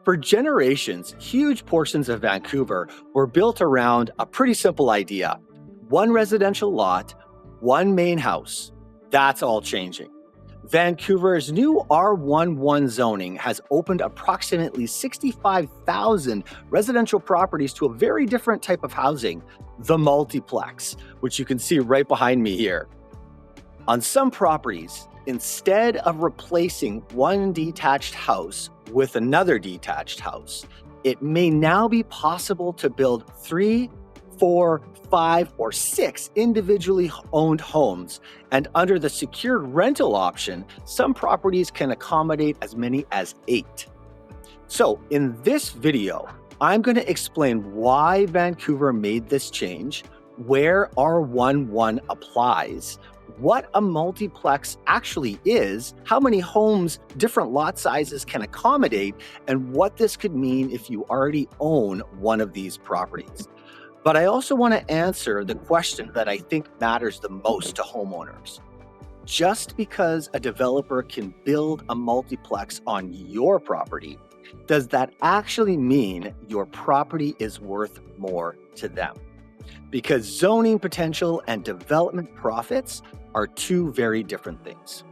For generations, huge portions of Vancouver were built around a pretty simple idea: one residential lot, one main house. That's all changing. Vancouver's new R1-1 zoning has opened approximately 65,000 residential properties to a very different type of housing, the multiplex, which you can see right behind me here. On some properties, instead of replacing one detached house with another detached house, it may now be possible to build 3, 4, 5, or 6 individually owned homes, and under the secured rental option, some properties can accommodate as many as 8. So in this video, I'm going to explain why Vancouver made this change, where R1-1 applies, what a multiplex actually is, how many homes different lot sizes can accommodate, and what this could mean if you already own one of these properties. But I also want to answer the question that I think matters the most to homeowners. Just because a developer can build a multiplex on your property, does that actually mean your property is worth more to them? Because zoning potential and development profits are two very different things.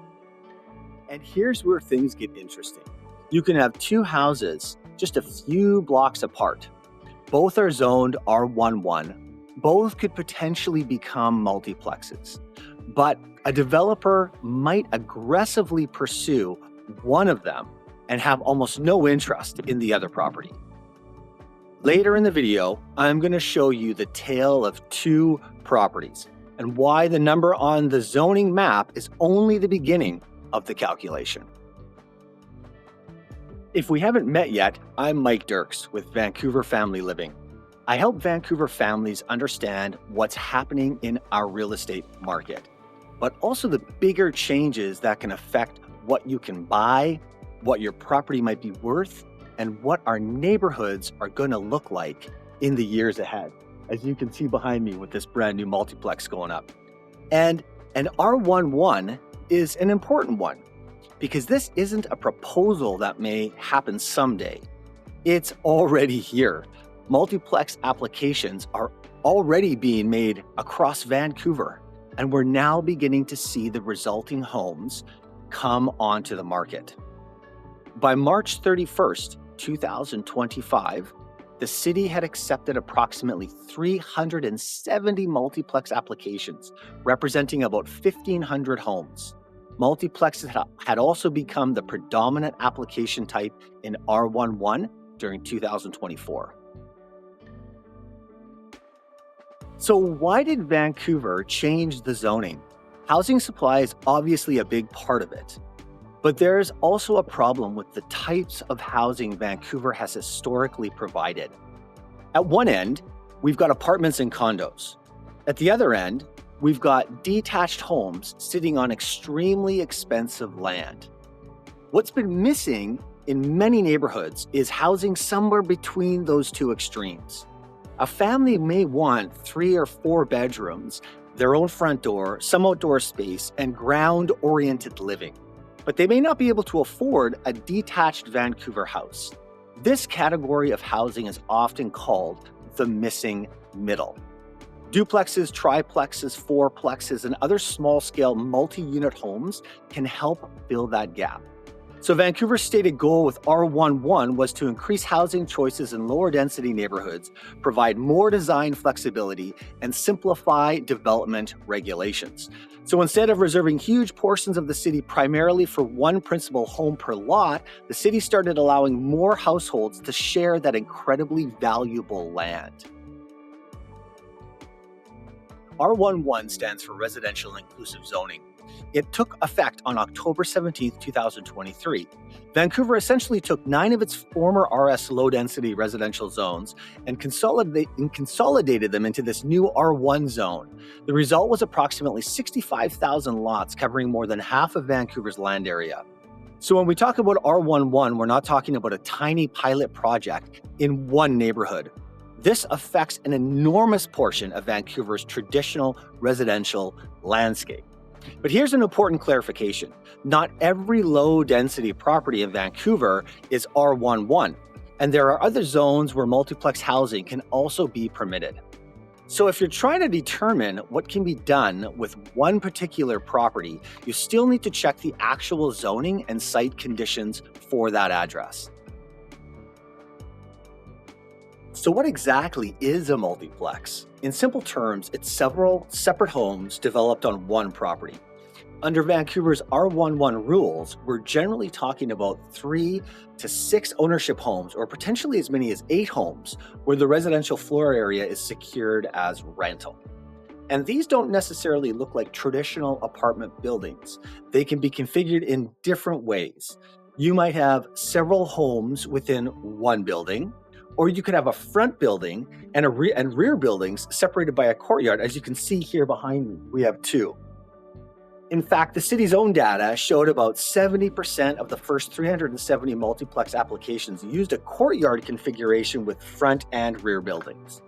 And here's where things get interesting. You can have two houses just a few blocks apart. Both are zoned R1-1. Both could potentially become multiplexes. But a developer might aggressively pursue one of them and have almost no interest in the other property. Later in the video, I'm going to show you the tale of two properties and why the number on the zoning map is only the beginning of the calculation. If we haven't met yet, I'm Mike Dirks with Vancouver Family Living. I help Vancouver families understand what's happening in our real estate market, but also the bigger changes that can affect what you can buy, what your property might be worth, and what our neighborhoods are going to look like in the years ahead, as you can see behind me with this brand new multiplex going up. And an R1-1 is an important one, because this isn't a proposal that may happen someday. It's already here. Multiplex applications are already being made across Vancouver, and we're now beginning to see the resulting homes come onto the market. By March 31st, 2025, the city had accepted approximately 370 multiplex applications, representing about 1,500 homes. Multiplexes had also become the predominant application type in R1-1 during 2024. So why did Vancouver change the zoning? Housing supply is obviously a big part of it, but there's also a problem with the types of housing Vancouver has historically provided. At one end, we've got apartments and condos. At the other end, we've got detached homes sitting on extremely expensive land. What's been missing in many neighborhoods is housing somewhere between those two extremes. A family may want 3 or 4 bedrooms, their own front door, some outdoor space, and ground-oriented living, but they may not be able to afford a detached Vancouver house. This category of housing is often called the missing middle. Duplexes, triplexes, fourplexes, and other small-scale multi-unit homes can help fill that gap. So Vancouver's stated goal with R1-1 was to increase housing choices in lower-density neighborhoods, provide more design flexibility, and simplify development regulations. So instead of reserving huge portions of the city primarily for one principal home per lot, the city started allowing more households to share that incredibly valuable land. R1-1 stands for Residential Inclusive Zoning. It took effect on October 17, 2023. Vancouver essentially took 9 of its former RS low-density residential zones and consolidated them into this new R1 zone. The result was approximately 65,000 lots covering more than half of Vancouver's land area. So when we talk about R1-1, we're not talking about a tiny pilot project in one neighborhood. This affects an enormous portion of Vancouver's traditional residential landscape. But here's an important clarification. Not every low-density property in Vancouver is R1-1. And there are other zones where multiplex housing can also be permitted. So if you're trying to determine what can be done with one particular property, you still need to check the actual zoning and site conditions for that address. So what exactly is a multiplex? In simple terms, it's several separate homes developed on one property. Under Vancouver's R1-1 rules, we're generally talking about 3 to 6 ownership homes, or potentially as many as 8 homes, where the residential floor area is secured as rental. And these don't necessarily look like traditional apartment buildings. They can be configured in different ways. You might have several homes within one building, or you could have a front building and rear buildings separated by a courtyard. As you can see here behind me, we have 2. In fact, the city's own data showed about 70% of the first 370 multiplex applications used a courtyard configuration with front and rear buildings.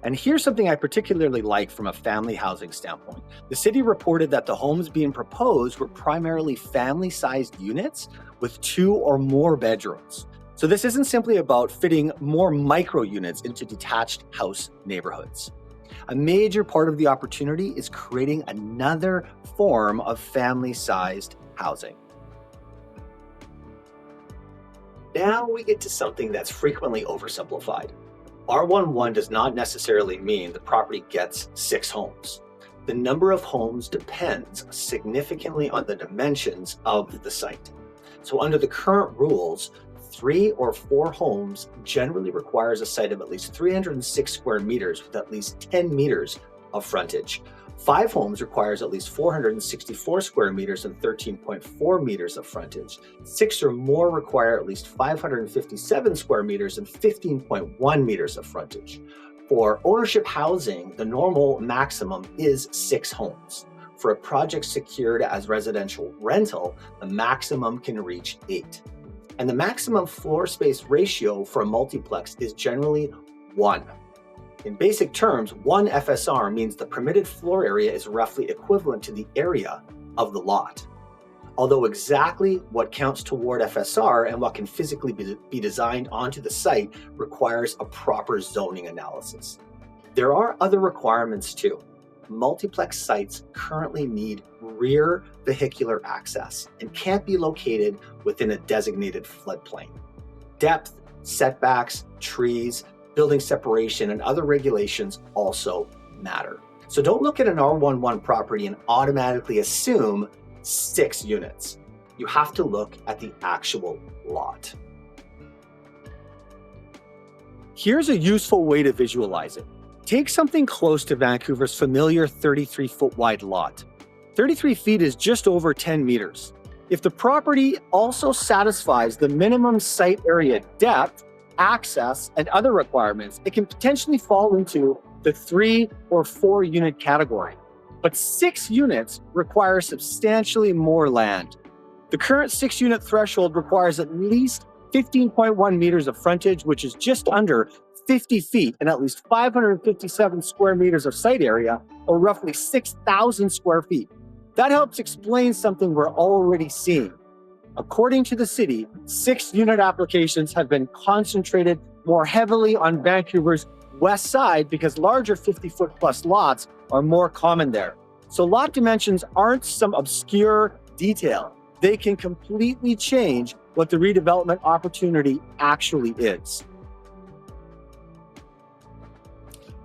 And here's something I particularly like from a family housing standpoint. The city reported that the homes being proposed were primarily family-sized units with 2 or more bedrooms. So this isn't simply about fitting more micro units into detached house neighborhoods. A major part of the opportunity is creating another form of family-sized housing. Now we get to something that's frequently oversimplified. R1-1 does not necessarily mean the property gets 6 homes. The number of homes depends significantly on the dimensions of the site. So under the current rules, 3 or 4 homes generally requires a site of at least 306 square meters with at least 10 meters of frontage. 5 homes requires at least 464 square meters and 13.4 meters of frontage. 6 or more require at least 557 square meters and 15.1 meters of frontage. For ownership housing, the normal maximum is 6 homes. For a project secured as residential rental, the maximum can reach 8. And the maximum floor space ratio for a multiplex is generally 1. In basic terms, 1 FSR means the permitted floor area is roughly equivalent to the area of the lot. Although exactly what counts toward FSR and what can physically be designed onto the site requires a proper zoning analysis. There are other requirements too. Multiplex sites currently need rear vehicular access and can't be located within a designated floodplain. Depth, setbacks, trees, building separation, and other regulations also matter. So don't look at an R1-1 property and automatically assume 6 units. You have to look at the actual lot. Here's a useful way to visualize it. Take something close to Vancouver's familiar 33-foot wide lot. 33 feet is just over 10 meters. If the property also satisfies the minimum site area depth, access, and other requirements, it can potentially fall into the 3 or 4 unit category. But 6 units require substantially more land. The current 6 unit threshold requires at least 15.1 meters of frontage, which is just under 50 feet and at least 557 square meters of site area, or roughly 6,000 square feet. That helps explain something we're already seeing. According to the city, 6 unit applications have been concentrated more heavily on Vancouver's west side because larger 50-foot plus lots are more common there. So lot dimensions aren't some obscure detail. They can completely change what the redevelopment opportunity actually is.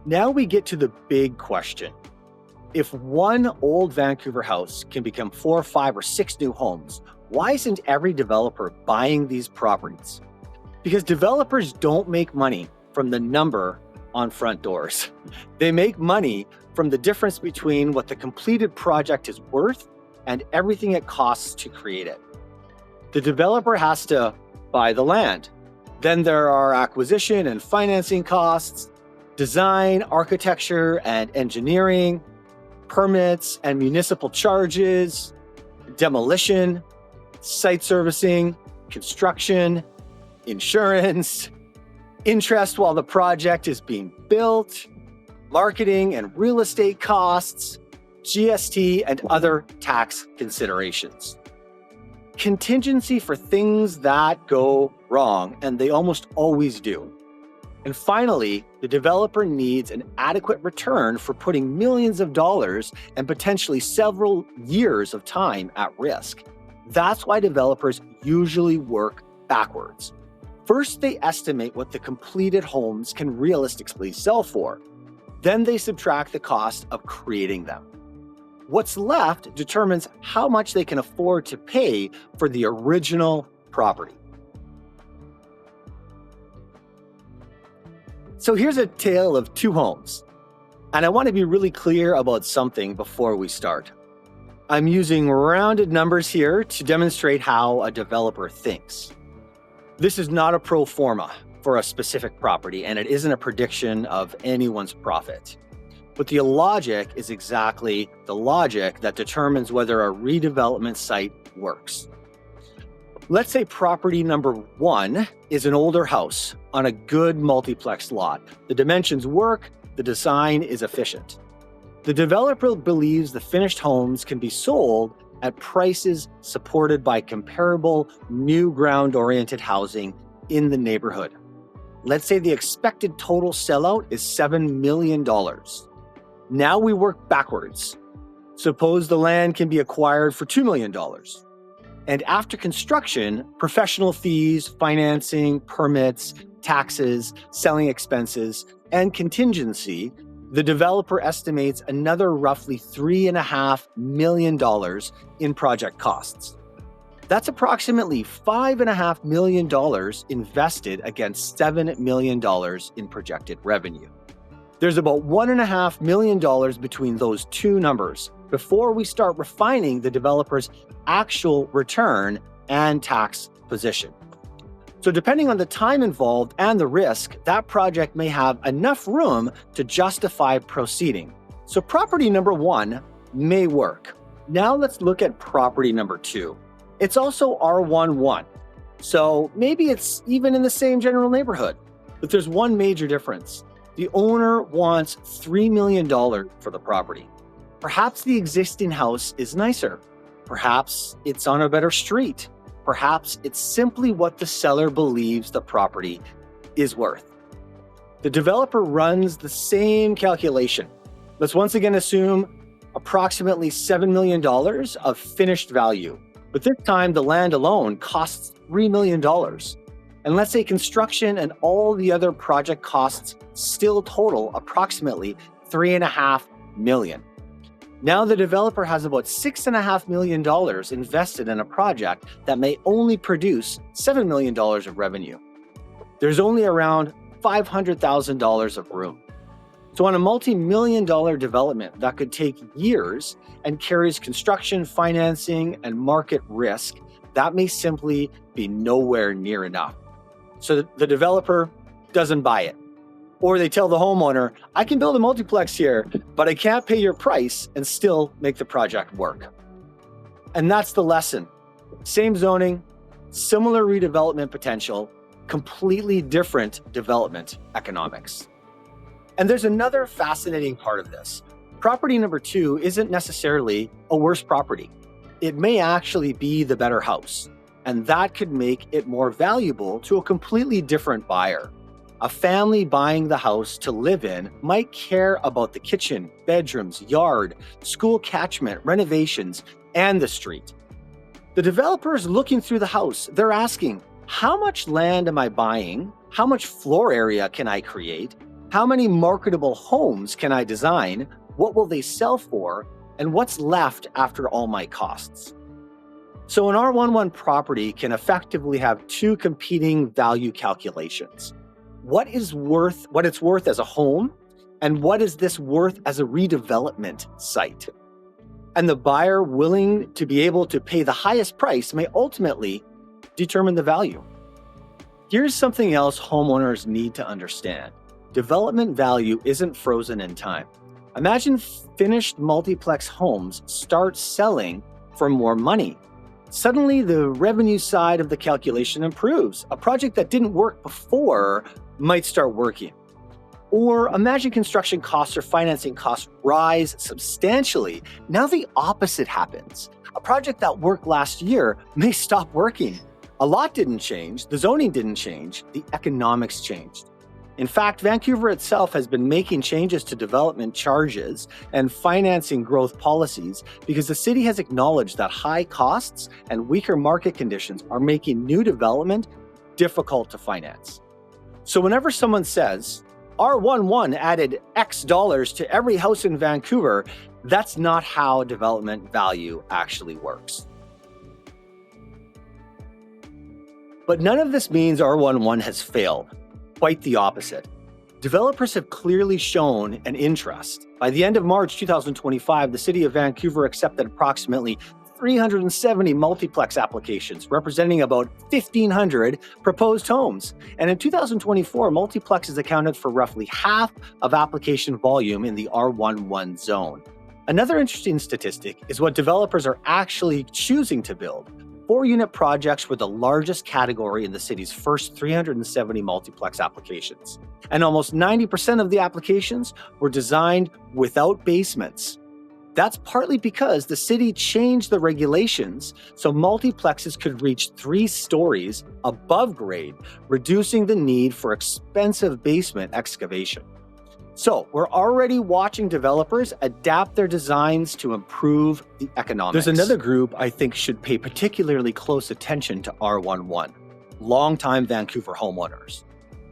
Now we get to the big question. If one old Vancouver house can become 4, 5, or 6 new homes, why isn't every developer buying these properties? Because developers don't make money from the number on front doors. They make money from the difference between what the completed project is worth and everything it costs to create it. The developer has to buy the land. Then there are acquisition and financing costs, design, architecture, and engineering, permits and municipal charges, demolition, site servicing, construction, insurance, interest while the project is being built, marketing and real estate costs, GST, and other tax considerations. contingency for things that go wrong, and they almost always do. And finally, the developer needs an adequate return for putting millions of dollars and potentially several years of time at risk. That's why developers usually work backwards. First, they estimate what the completed homes can realistically sell for. Then they subtract the cost of creating them. What's left determines how much they can afford to pay for the original property. So here's a tale of two homes. And I want to be really clear about something before we start. I'm using rounded numbers here to demonstrate how a developer thinks. This is not a pro forma for a specific property, and it isn't a prediction of anyone's profit. But the logic is exactly the logic that determines whether a redevelopment site works. Let's say property number 1 is an older house on a good multiplex lot. The dimensions work, the design is efficient. The developer believes the finished homes can be sold at prices supported by comparable new ground-oriented housing in the neighborhood. Let's say the expected total sellout is $7 million. Now we work backwards. Suppose the land can be acquired for $2 million. And after construction, professional fees, financing, permits, taxes, selling expenses, and contingency, the developer estimates another roughly $3.5 million in project costs. That's approximately $5.5 million invested against $7 million in projected revenue. There's about $1.5 million between those two numbers before we start refining the developer's actual return and tax position. So depending on the time involved and the risk, that project may have enough room to justify proceeding. So property number 1 may work. Now let's look at property number 2. It's also R1-1. So maybe it's even in the same general neighborhood, but there's one major difference. The owner wants $3 million for the property. Perhaps the existing house is nicer. Perhaps it's on a better street. Perhaps it's simply what the seller believes the property is worth. The developer runs the same calculation. Let's once again assume approximately $7 million of finished value. But this time, the land alone costs $3 million. And let's say construction and all the other project costs still total approximately $3.5 million. Now the developer has about $6.5 million invested in a project that may only produce $7 million of revenue. There's only around $500,000 of room. So on a multi-million dollar development that could take years and carries construction, financing, and market risk, that may simply be nowhere near enough. So the developer doesn't buy it. Or they tell the homeowner, I can build a multiplex here, but I can't pay your price and still make the project work. And that's the lesson. Same zoning, similar redevelopment potential, completely different development economics. And there's another fascinating part of this. Property number 2 isn't necessarily a worse property. It may actually be the better house, and that could make it more valuable to a completely different buyer. A family buying the house to live in might care about the kitchen, bedrooms, yard, school catchment, renovations, and the street. The developer is looking through the house. They're asking, how much land am I buying? How much floor area can I create? How many marketable homes can I design? What will they sell for? And what's left after all my costs? So an R1-1 property can effectively have two competing value calculations. What it's worth as a home, and what is this worth as a redevelopment site? And the buyer willing to be able to pay the highest price may ultimately determine the value. Here's something else homeowners need to understand. Development value isn't frozen in time. Imagine finished multiplex homes start selling for more money. Suddenly, the revenue side of the calculation improves. A project that didn't work before might start working. Or imagine construction costs or financing costs rise substantially. Now the opposite happens. A project that worked last year may stop working. A lot didn't change, the zoning didn't change, the economics changed. In fact, Vancouver itself has been making changes to development charges and financing growth policies because the city has acknowledged that high costs and weaker market conditions are making new development difficult to finance. So whenever someone says, R1-1 added X dollars to every house in Vancouver, that's not how development value actually works. But none of this means R1-1 has failed. Quite the opposite. Developers have clearly shown an interest. By the end of March 2025, the City of Vancouver accepted approximately 370 multiplex applications, representing about 1,500 proposed homes. And in 2024, multiplexes accounted for roughly half of application volume in the R1-1 zone. Another interesting statistic is what developers are actually choosing to build. 4-unit projects were the largest category in the city's first 370 multiplex applications. And almost 90% of the applications were designed without basements. That's partly because the city changed the regulations so multiplexes could reach 3 stories above grade, reducing the need for expensive basement excavation. So we're already watching developers adapt their designs to improve the economics. There's another group I think should pay particularly close attention to R1-1, longtime Vancouver homeowners.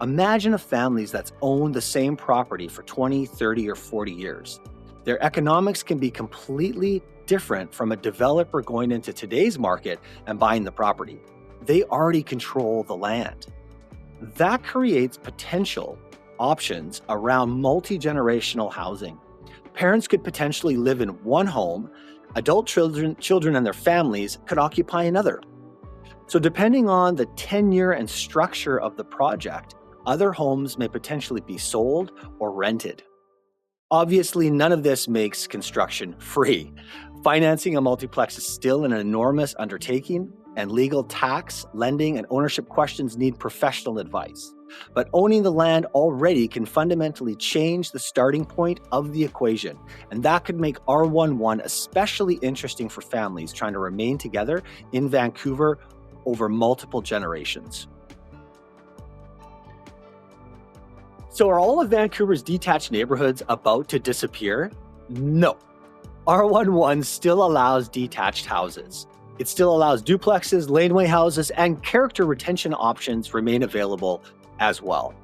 Imagine a family that's owned the same property for 20, 30, or 40 years. Their economics can be completely different from a developer going into today's market and buying the property. They already control the land. That creates potential options around multi-generational housing. Parents could potentially live in one home, adult children and their families could occupy another. So depending on the tenure and structure of the project, other homes may potentially be sold or rented. Obviously, none of this makes construction free. Financing a multiplex is still an enormous undertaking, and legal, tax, lending, and ownership questions need professional advice. But owning the land already can fundamentally change the starting point of the equation, and that could make R1-1 especially interesting for families trying to remain together in Vancouver over multiple generations. So are all of Vancouver's detached neighborhoods about to disappear? No. R1-1 still allows detached houses. It still allows duplexes, laneway houses, and character retention options remain available as well.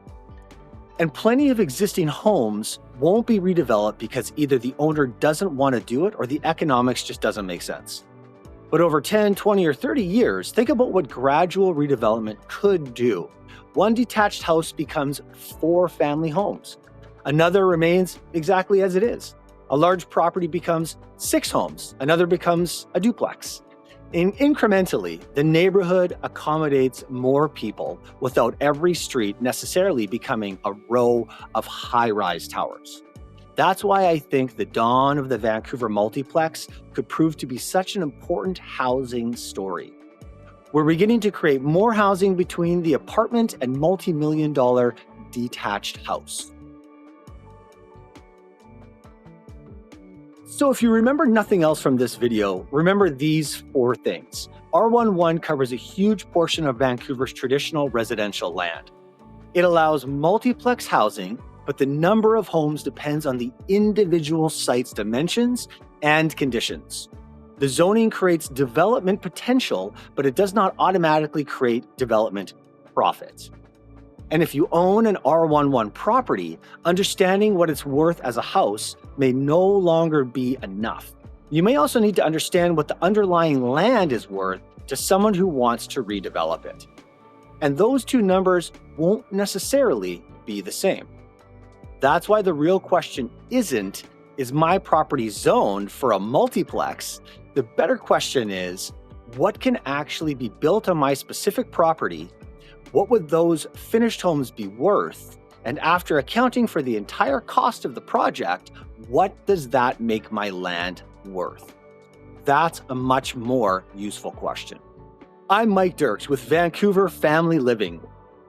And plenty of existing homes won't be redeveloped because either the owner doesn't want to do it or the economics just doesn't make sense. But over 10, 20, or 30 years, think about what gradual redevelopment could do. One detached house becomes 4 family homes. Another remains exactly as it is. A large property becomes 6 homes. Another becomes a duplex. Incrementally, the neighborhood accommodates more people without every street necessarily becoming a row of high-rise towers. That's why I think the dawn of the Vancouver multiplex could prove to be such an important housing story. We're beginning to create more housing between the apartment and multi-million-dollar detached house. So if you remember nothing else from this video, remember these 4 things. R1-1 covers a huge portion of Vancouver's traditional residential land. It allows multiplex housing, but the number of homes depends on the individual site's dimensions and conditions. The zoning creates development potential, but it does not automatically create development profit. And if you own an R1-1 property, understanding what it's worth as a house may no longer be enough. You may also need to understand what the underlying land is worth to someone who wants to redevelop it. And those 2 numbers won't necessarily be the same. That's why the real question isn't, is my property zoned for a multiplex? The better question is, what can actually be built on my specific property? What would those finished homes be worth? And after accounting for the entire cost of the project, what does that make my land worth? That's a much more useful question. I'm Mike Dirks with Vancouver Family Living.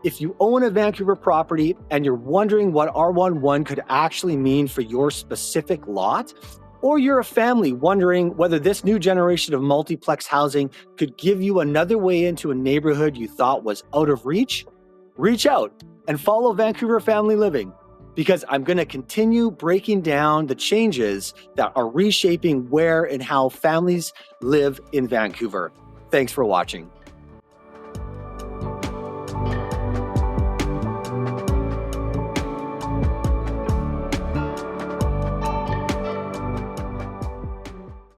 If you own a Vancouver property and you're wondering what R1-1 could actually mean for your specific lot, Or you're a family wondering whether this new generation of multiplex housing could give you another way into a neighborhood you thought was out of reach? Reach out and follow Vancouver Family Living, because I'm going to continue breaking down the changes that are reshaping where and how families live in Vancouver. Thanks for watching.